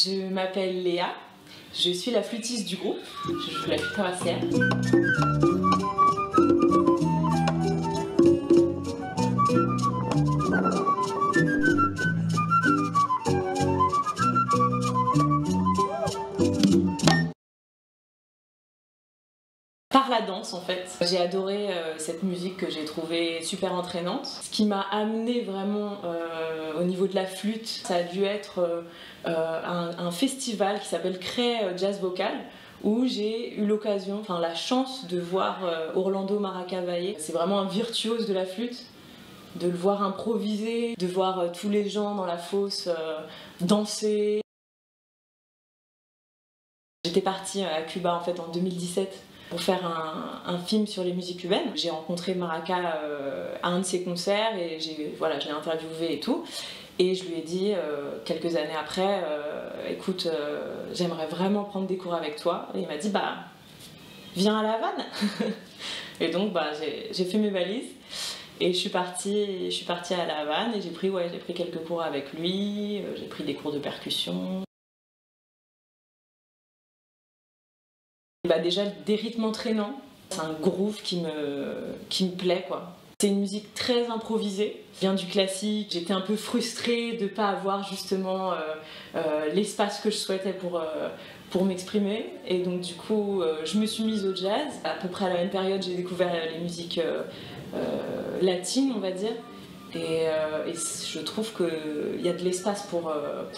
Je m'appelle Léa, je suis la flûtiste du groupe, je joue la flûte traversière. Par la danse en fait. J'ai adoré cette musique que j'ai trouvée super entraînante. Ce qui m'a amené vraiment au niveau de la flûte, ça a dû être un festival qui s'appelle Cray Jazz Vocal, où j'ai eu l'occasion, enfin la chance de voir Orlando Maracavalle. C'est vraiment un virtuose de la flûte, de le voir improviser, de voir tous les gens dans la fosse danser. J'étais partie à Cuba en fait en 2017 pour faire un film sur les musiques cubaines. J'ai rencontré Maraca à un de ses concerts et je l'ai interviewé et tout. Et je lui ai dit quelques années après, écoute, j'aimerais vraiment prendre des cours avec toi. Et il m'a dit, bah, viens à La Havane. Et donc, bah, j'ai fait mes valises et je suis partie à La Havane et j'ai pris quelques cours avec lui, j'ai pris des cours de percussion. Bah déjà des rythmes entraînants, c'est un groove qui me plaît quoi. C'est une musique très improvisée, vient du classique. J'étais un peu frustrée de ne pas avoir justement l'espace que je souhaitais pour m'exprimer. Et donc du coup, je me suis mise au jazz. À peu près à la même période, j'ai découvert les musiques latines, on va dire. Et je trouve qu'il y a de l'espace pour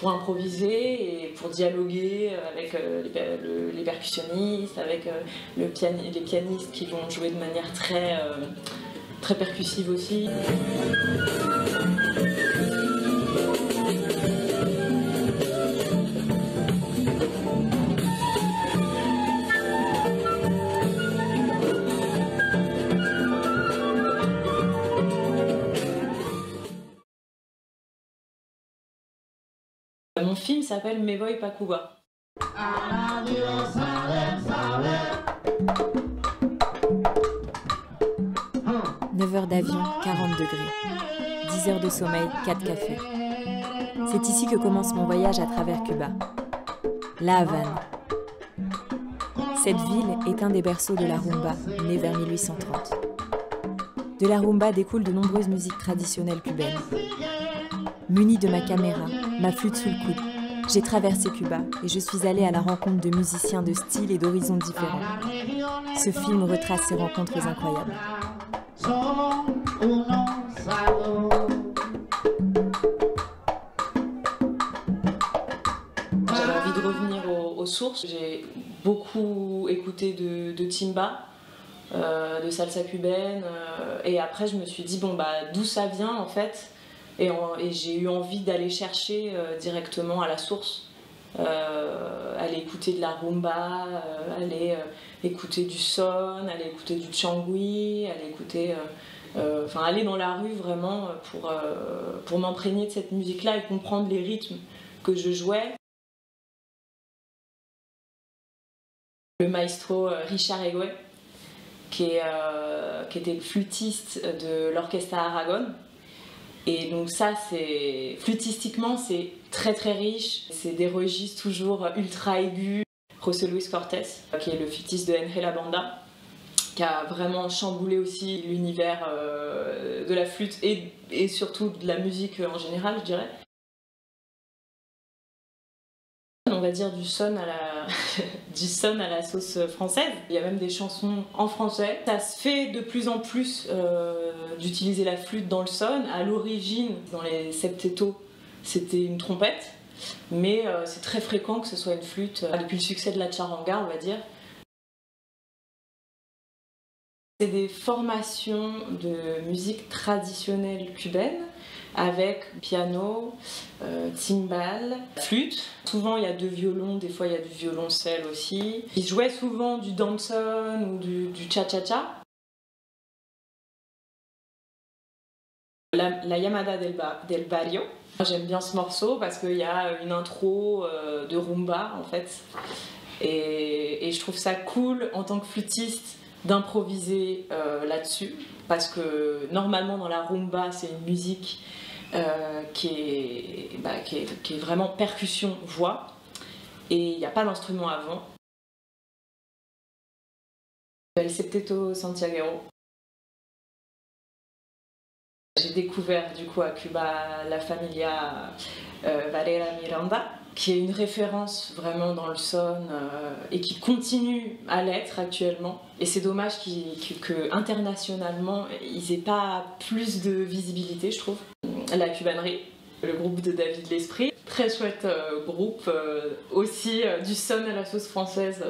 improviser et pour dialoguer avec les percussionnistes, avec les pianistes qui vont jouer de manière très percussive aussi. Mon film s'appelle Me Voy Pa' Cuba. 9 heures d'avion, 40 degrés. 10 heures de sommeil, 4 cafés. C'est ici que commence mon voyage à travers Cuba. La Havane. Cette ville est un des berceaux de la rumba, née vers 1830. De la rumba découlent de nombreuses musiques traditionnelles cubaines. Munie de ma caméra, ma flûte sous le coude, j'ai traversé Cuba et je suis allée à la rencontre de musiciens de styles et d'horizons différents. Ce film retrace ces rencontres incroyables. J'avais envie de revenir aux sources. J'ai beaucoup écouté de timba, de salsa cubaine, et après je me suis dit bon bah d'où ça vient en fait. Et j'ai eu envie d'aller chercher directement à la source, aller écouter de la rumba, aller écouter du son, aller écouter du changui, aller écouter, aller dans la rue vraiment pour m'imprégner de cette musique-là et comprendre les rythmes que je jouais. Le maestro Richard Egué, qui était le flûtiste de l'Orchestra Aragon. Et donc ça, flûtistiquement, c'est très riche. C'est des registres toujours ultra aigus. José Luis Cortés, qui est le flûtiste de Enjé La Banda, qui a vraiment chamboulé aussi l'univers de la flûte et surtout de la musique en général, je dirais. On va dire du son à la sauce française. Il y a même des chansons en français. Ça se fait de plus en plus d'utiliser la flûte dans le son. À l'origine, dans les septettos, c'était une trompette, mais c'est très fréquent que ce soit une flûte depuis le succès de la charanga, on va dire. C'est des formations de musique traditionnelle cubaine avec piano, timbal, flûte. Souvent il y a 2 violons, des fois il y a du violoncelle aussi. Ils jouaient souvent du danson ou du cha-cha-cha. La Llamada del Barrio. J'aime bien ce morceau parce qu'il y a une intro de rumba en fait. Et je trouve ça cool en tant que flûtiste d'improviser là-dessus, parce que normalement dans la rumba c'est une musique qui est vraiment percussion-voix, et il n'y a pas d'instrument avant. El Septeto Santiaguero. J'ai découvert du coup à Cuba la familia Valera Miranda, qui est une référence vraiment dans le son et qui continue à l'être actuellement. Et c'est dommage qu'internationalement, ils n'aient pas plus de visibilité, je trouve. La Cubanerie, le groupe de David L'Esprit, très chouette groupe, aussi du son à la sauce française.